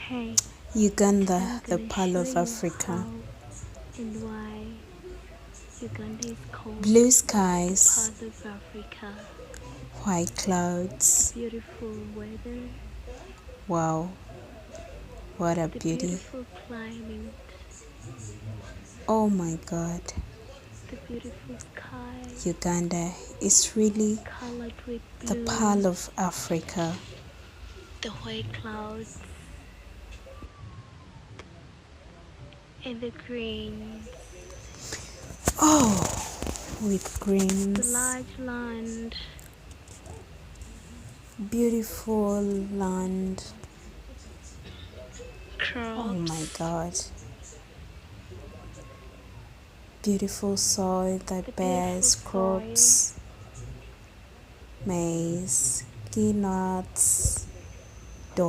Hey, Uganda, I'm the gonna Pearl show of you Africa. how and why Uganda is called Blue the skies, Pearl of Africa. white The clouds. beautiful weather, Wow, what a the beauty. beautiful climate, Oh my God, the beautiful sky, Uganda is really colored with the blue, Pearl of Africa. the white clouds, and the greens, Oh, with the greens, large land, beautiful land. Oh my crops, God, beautiful soil the that beautiful bears soil, crops, maize, peanuts,